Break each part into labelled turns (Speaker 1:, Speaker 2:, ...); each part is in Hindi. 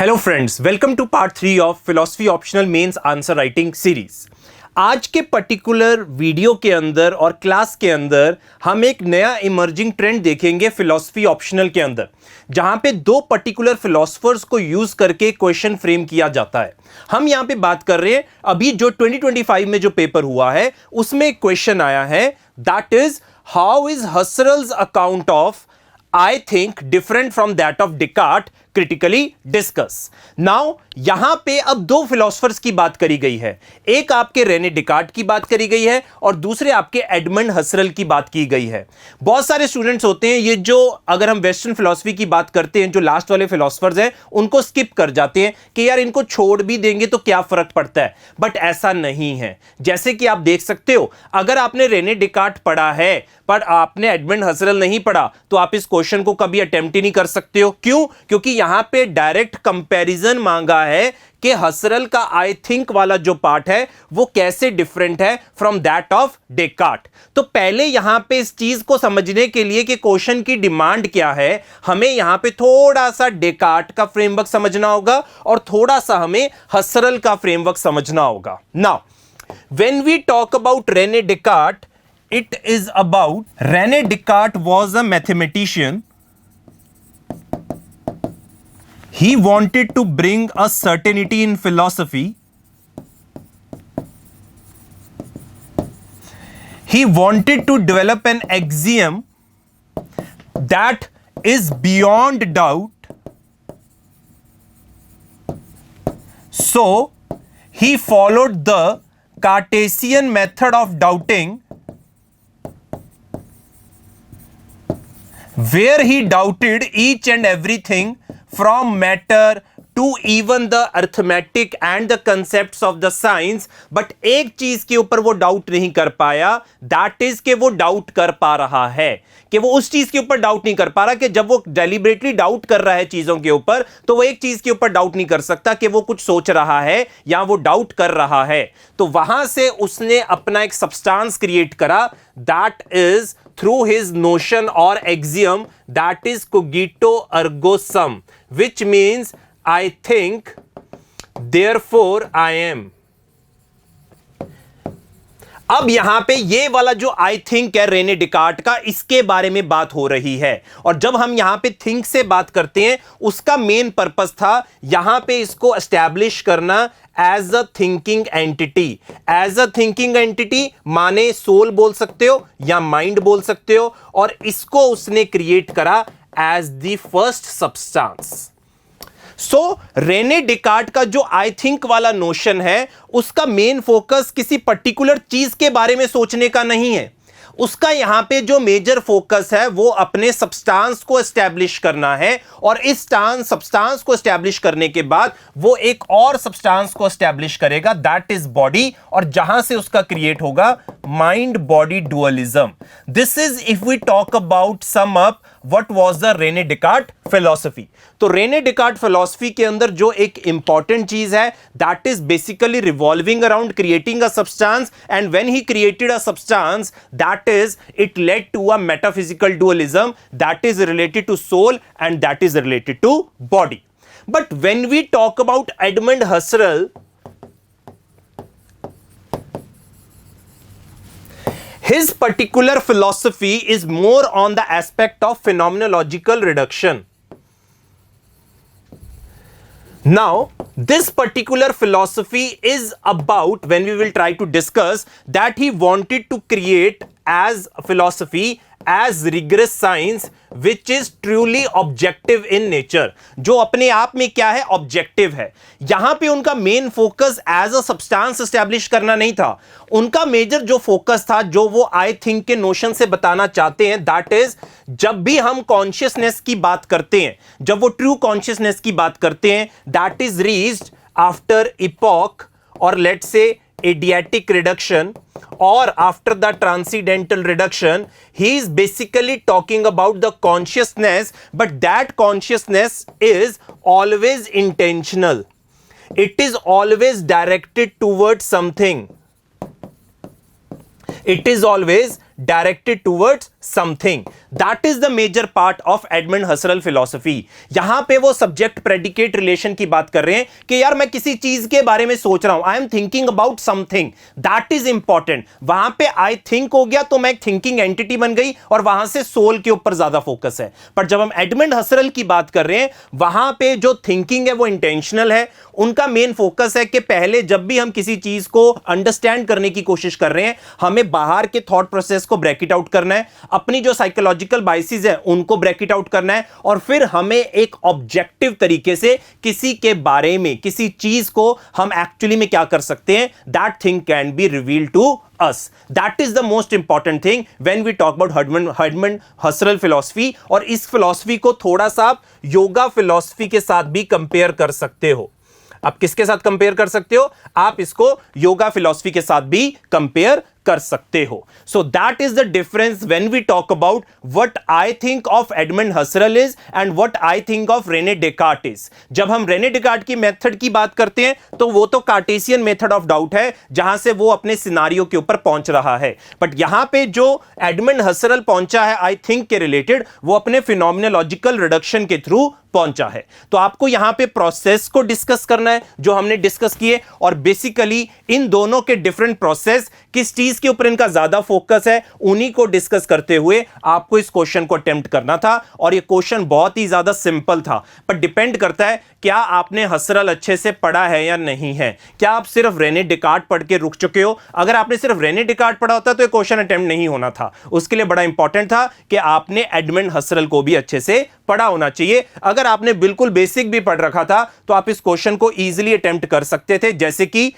Speaker 1: Hello friends, welcome to part 3 of philosophy optional mains answer writing series. आज के पर्टिकुलर वीडियो के अंदर और क्लास के अंदर हम एक नया इमर्जिंग ट्रेंड देखेंगे फिलॉसफी ऑप्शनल के अंदर, जहां पे दो पर्टिकुलर फिलोसफर्स को यूज करके क्वेश्चन फ्रेम किया जाता है। हम यहां पे बात कर रहे हैं अभी जो 2025 में जो पेपर हुआ है उसमें एक क्वेश्चन आया है, that is how is Husserl's account of I think different from that of Descartes critically discuss। Now यहां पे अब दो फिलोसफर्स की बात करी गई है, एक आपके रेने डिकार्ट की बात करी गई है और दूसरे आपके एडमंड हसरल की बात की गई है। बहुत सारे स्टूडेंट्स होते हैं ये जो, अगर हम वेस्टर्न फिलोसफी की बात करते हैं, जो लास्ट वाले फिलोसफर्स हैं उनको स्किप कर जाते हैं कि यार इनको छोड़ भी देंगे तो क्या फर्क पड़ता है, बट ऐसा नहीं है। जैसे कि आप देख सकते हो, अगर आपने रेने डिकार्ट पढ़ा है पर आपने एडमंड हसरल नहीं पढ़ा तो आप इस क्वेश्चन को कभी अटेम्प्ट ही नहीं कर सकते हो। क्यों? क्योंकि यहां पे डायरेक्ट कंपैरिजन मांगा है कि हसरल का आई थिंक वाला जो पार्ट है वो कैसे डिफरेंट है फ्रॉम दैट ऑफ डेकार्ट। तो पहले यहां पे इस चीज को समझने के लिए कि क्वेश्चन की डिमांड क्या है, हमें यहां पे थोड़ा सा डेकार्ट का फ्रेमवर्क समझना होगा और थोड़ा सा हमें हसरल का फ्रेमवर्क समझना होगा। Now when we talk about Rene Descartes, it is about Rene Descartes was a mathematician. He wanted to bring a certainty in philosophy. He wanted to develop an axiom that is beyond doubt. So he followed the Cartesian method of doubting, where he doubted each and everything from matter to even the arithmetic and the concepts of the science। But एक चीज के ऊपर वो डाउट नहीं कर पाया, दैट इज कि वो डाउट कर पा रहा है कि वो उस चीज के ऊपर डाउट नहीं कर पा रहा कि जब वो डेलिबरेटली डाउट कर रहा है चीजों के ऊपर तो वो एक चीज के ऊपर डाउट नहीं कर सकता कि वो कुछ सोच रहा है या वो डाउट कर रहा है। तो वहां से उसने अपना एक सब्सटेंस क्रिएट करा, that is through his notion or axiom, that is cogito ergo sum, which means I think therefore I am। अब यहां पे ये वाला जो आई थिंक है रेने डिकार्ट का, इसके बारे में बात हो रही है। और जब हम यहां पे थिंक से बात करते हैं उसका मेन पर्पस था यहां पे इसको एस्टैब्लिश करना as a thinking entity. As a thinking entity माने सोल बोल सकते हो या माइंड बोल सकते हो, और इसको उसने क्रिएट करा as the first substance. So Rene Descartes का जो आई थिंक वाला नोशन है उसका मेन फोकस किसी पर्टिकुलर चीज के बारे में सोचने का नहीं है, उसका यहां पे जो मेजर फोकस है वो अपने सब्सटेंस को एस्टैब्लिश करना है। और इस सब्सटेंस को एस्टैब्लिश करने के बाद वो एक और सब्सटेंस को एस्टैब्लिश करेगा, दैट इज बॉडी, और जहां से उसका क्रिएट होगा mind body dualism. This is if we talk about sum up what was the Rene Descartes philosophy. तो रेने डिकार्ट फिलॉसफी के अंदर जो एक इंपॉर्टेंट चीज है that is basically revolving around creating a substance, and when he created a substance that is it led to a metaphysical dualism that is related to soul and that is related to body. But when we talk about Edmund Husserl, his particular philosophy is more on the aspect of phenomenological reduction. Now this particular philosophy is about, when we will try to discuss, that he wanted to create as a philosophy as rigorous science which is truly objective in nature, जो अपने आप में क्या है, ऑब्जेक्टिव है। यहां पे उनका main focus as a substance establish करना नहीं था, उनका मेजर जो फोकस था, जो वो आई थिंक के नोशन से बताना चाहते हैं, दैट इज जब भी हम कॉन्शियसनेस की बात करते हैं, जब वो ट्रू कॉन्शियसनेस की बात करते हैं, that is reached after epoch और let's say Adiabatic reduction or after the transcendental reduction, he is basically talking about the consciousness, but that consciousness is always intentional, it is always directed towards something, it is always directed towards something. That is the major part of Edmund Husserl philosophy. यहां पे वो सब्जेक्ट प्रेडिकेट रिलेशन की बात कर रहे हैं कि यार मैं किसी चीज के बारे में सोच रहा हूं, I am thinking about something, that is important. वहां पे आई थिंक हो गया तो मैं एक थिंकिंग एंटिटी बन गई और वहां से सोल के ऊपर ज्यादा फोकस है. पर जब हम एडमंड हसरल की बात कर रहे हैं वहां पे जो थिंकिंग है वो इंटेंशनल है. उनका मेन फोकस है कि पहले जब भी हम किसी चीज को अंडरस्टैंड करने की कोशिश कर रहे हैं हमें बाहर के थॉट प्रोसेस को ब्रेक इट आउट करना है, अपनी जो साइकोलॉजिकल बाइसेस है उनको ब्रेक इट आउट करना है और फिर हमें एक ऑब्जेक्टिव तरीके से किसी के बारे में, किसी चीज को हम एक्चुअली में क्या कर सकते हैं, that thing can be revealed to us. That is the most important thing when we talk about Edmund Husserl philosophy. और इस फिलॉसफी को थोड़ा सा आप योगा फिलॉसफी के साथ भी कंपेयर कर सकते हो. आप किसके साथ कंपेयर कर सकते हो? आप इसको योगा फिलॉसफी के साथ भी कंपेयर कर सकते हो. So that is the difference when we talk about what I think of Edmund Husserl is and what I think of Rene Descartes is. जब हम रेने डेकार्ट की मेथड की बात करते हैं तो वो तो कार्टेशियन मेथड ऑफ डाउट है जहां से वो अपने सिनारियो के ऊपर पहुंच रहा है. बट यहां पे जो एडमंड हसरल पहुंचा है आई थिंक के रिलेटेड वो अपने फिनोमिनोलॉजिकल रिडक्शन के थ्रू पहुंचा है. तो आपको यहां पे प्रोसेस को डिस्कस करना है जो हमने डिस्कस किए और बेसिकली इन दोनों के डिफरेंट प्रोसेस किस चीज के ऊपर इनका ज्यादा फोकस है उन्हीं को डिस्कस करते हुए आपको इस क्वेश्चन को अटेम्प्ट करना था. और ये क्वेश्चन बहुत ही ज्यादा सिंपल था पर डिपेंड करता है क्या आपने हसरल अच्छे से पढ़ा है या नहीं है. क्या आप सिर्फ रेने डेकार्ट पढ़ के रुक चुके हो? अगर आपने सिर्फ रेने डेकार्ट पढ़ा होता तो ये क्वेश्चन अटेम्प्ट नहीं होना था. उसके लिए बड़ा इंपॉर्टेंट था कि आपने एडमंड हसरल को भी अच्छे से पढ़ा होना चाहिए. अगर आपने बिल्कुल बेसिक भी पढ़ रखा था तो आप इस क्वेश्चन को इजीली अटेम्प्ट कर सकते थे. जैसे कि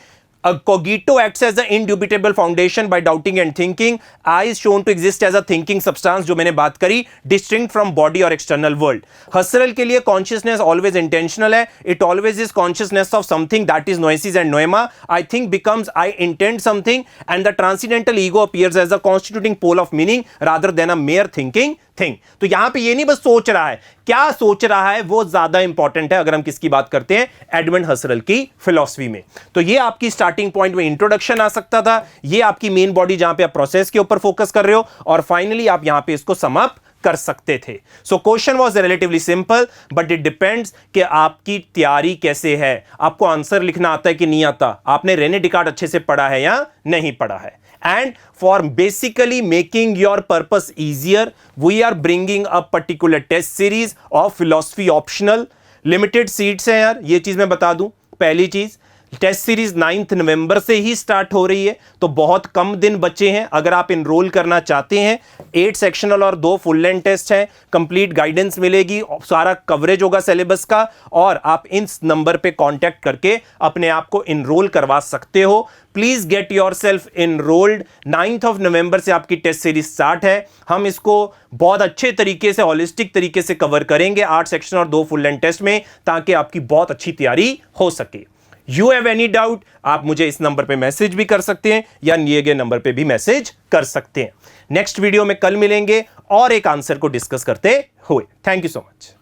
Speaker 1: cogito acts as the indubitable foundation by doubting and thinking. I is shown to exist as a thinking substance जो मैंने बात करी, distinct from body or external world. हसरल के लिए consciousness always intentional है. It always is consciousness of something that is noesis and noema. I think becomes I intend something and the transcendental ego appears as a constituting pole of meaning rather than a mere thinking thing. तो यहां पे ये नहीं बस सोच रहा है, क्या सोच रहा है वो ज्यादा इंपॉर्टेंट है अगर हम किसकी बात करते हैं, एडमंड हसरल की फिलॉसफी में. तो ये आपकी स्टार्टिंग पॉइंट में इंट्रोडक्शन आ सकता था, ये आपकी मेन बॉडी जहां पे आप प्रोसेस के ऊपर फोकस कर रहे हो और फाइनली आप यहां पे इसको सम अप कर सकते थे. So question was relatively simple but it depends कि आपकी तैयारी कैसे है, आपको आंसर लिखना आता है कि नहीं आता, आपने रेने डेकार्ट अच्छे से पढ़ा है या नहीं पढ़ा है. And for basically making your purpose easier, we are bringing a particular test series of philosophy optional. Limited seats हैं यार, ये चीज मैं बता दूं. पहली चीज टेस्ट सीरीज 9 नवंबर से ही स्टार्ट हो रही है तो बहुत कम दिन बचे हैं. अगर आप इनरोल करना चाहते हैं 8 सेक्शनल और 2 फुल लेंथ टेस्ट हैं, कंप्लीट गाइडेंस मिलेगी, सारा कवरेज होगा सिलेबस का और आप इस नंबर पे कांटेक्ट करके अपने आप को इनरोल करवा सकते हो. Please get your self enrolled. 9 नवंबर से आपकी टेस्ट सीरीज स्टार्ट है. हम इसको बहुत अच्छे तरीके से होलिस्टिक तरीके से कवर करेंगे 8 सेक्शन और 2 फुल लेंथ टेस्ट में ताकि आपकी बहुत अच्छी तैयारी हो सके. यू हैव एनी डाउट आप मुझे इस नंबर पे मैसेज भी कर सकते हैं या दिए गए नंबर पे भी मैसेज कर सकते हैं. नेक्स्ट वीडियो में कल मिलेंगे और एक आंसर को डिस्कस करते हुए. Thank you so much.